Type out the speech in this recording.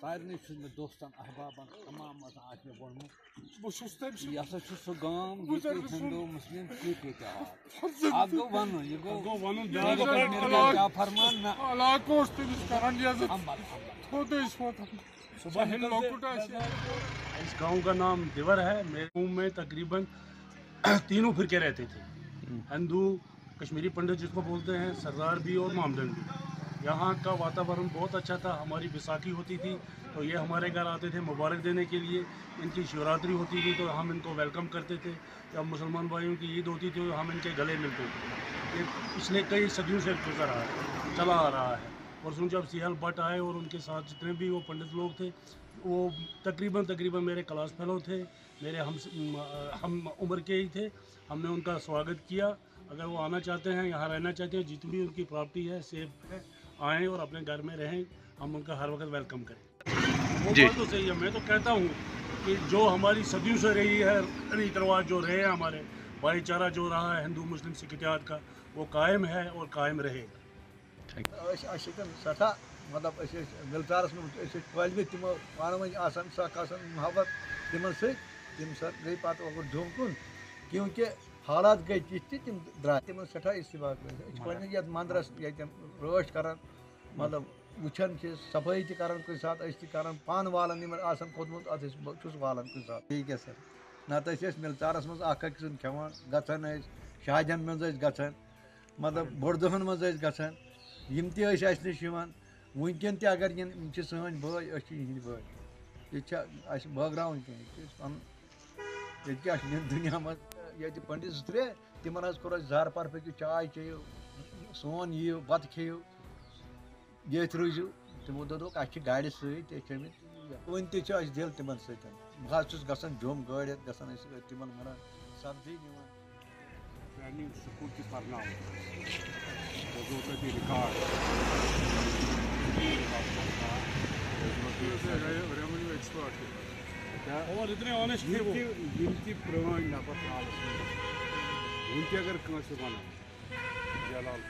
سارے دوستن احبابن تمام وونمت یہ ہسا سہ گام ہندو مسلم سکھ اتحاد اکھ گو ون یہ گو فرمان اس گاؤں کا نام دیور ہے. میرے گاؤں میں تقریباً تینوں فرقے رہتے تھے. ہندو کشمیری پنڈت جس کو بولتے ہیں، سردار بھی اور مامدن بھی. یہاں کا واتاورن بہت اچھا تھا. ہماری بیساکھی ہوتی تھی تو یہ ہمارے گھر آتے تھے مبارک دینے کے لیے. ان کی شیوراتری ہوتی تھی تو ہم ان کو ویلکم کرتے تھے. جب مسلمان بھائیوں کی عید ہوتی تھی تو ہم ان کے گلے ملتے تھے. یہ پچھلے کئی صدیوں سے چلا آ رہا ہے. اور جب سیال بٹ آئے اور ان کے ساتھ جتنے بھی وہ پنڈت لوگ تھے وہ تقریباً میرے کلاس فیلو تھے، میرے ہم عمر کے ہی تھے. ہم نے ان کا سواگت کیا. اگر وہ آنا چاہتے ہیں، یہاں رہنا چاہتے ہیں، جتنی بھی ان کی پراپرٹی ہے سیف ہے، آئیں اور اپنے گھر میں رہیں. ہم ان کا ہر وقت ویلکم کریں. وہ بات تو صحیح ہے. میں تو کہتا ہوں کہ جو ہماری صدیوں سے رہی ہے ریت رواج جو رہے ہیں، ہمارے بھائی چارہ جو رہا ہے ہندو مسلم سکھ اتحاد کا، وہ قائم ہے اور قائم رہے گا. سٹھا مطلب ملچارس مجھے پالو تمو پانوی سکھ محبت تمن تم سا گئی پتہ اوکر جوم کن، کیونکہ حالات گئی تھی تم درائے تم سٹھا استفاق پہ مندرس رٲچھ کران، مطلب وچان صفائی تہ کران کن سات تہ پان والان کھوتمت ات والان کن سات. ٹھیک ہے سر. نت ملچارس مز اکھ سن کھوان گھان شادین مز گھان، مطلب بوڑ دہن مز گھان. یم تہ اس نش ونکین تہ اگر یم سن بٲے یہند بٲے. یہ بٲگراؤن کھین یہ دنیا مز یہ پنڈت زٕ ترٛےٚ تمن کور زار پار پٔکِو چاے چیٚیِو سون یِیِو بتہٕ کھیٚیِو ییٚتھۍ روٗزِو. تمو دوٚپُکھ اَسہِ چھِ گاڑِ سۭتۍ أسۍ چھِ آمٕتۍ وُنہِ تہِ چھُ اَسہِ دِل تمن سۭتۍ. بہٕ حظ چھُس گژھان جوٚم گٲڑۍ ہٮ۪تھ گژھان أسۍ تمن ونان سبزی نِوان. ٹریننگ سکول تہ پرناوان گوٚو تتہِ رِکاڈ ریونیو ایکسپٲٹ اور اتنے آنےسٹ تھے وہ. یم تہ پرٲنۍ نفر حالس منٛز وُنہِ تہِ اگر کٲنٛسہِ ونان جلال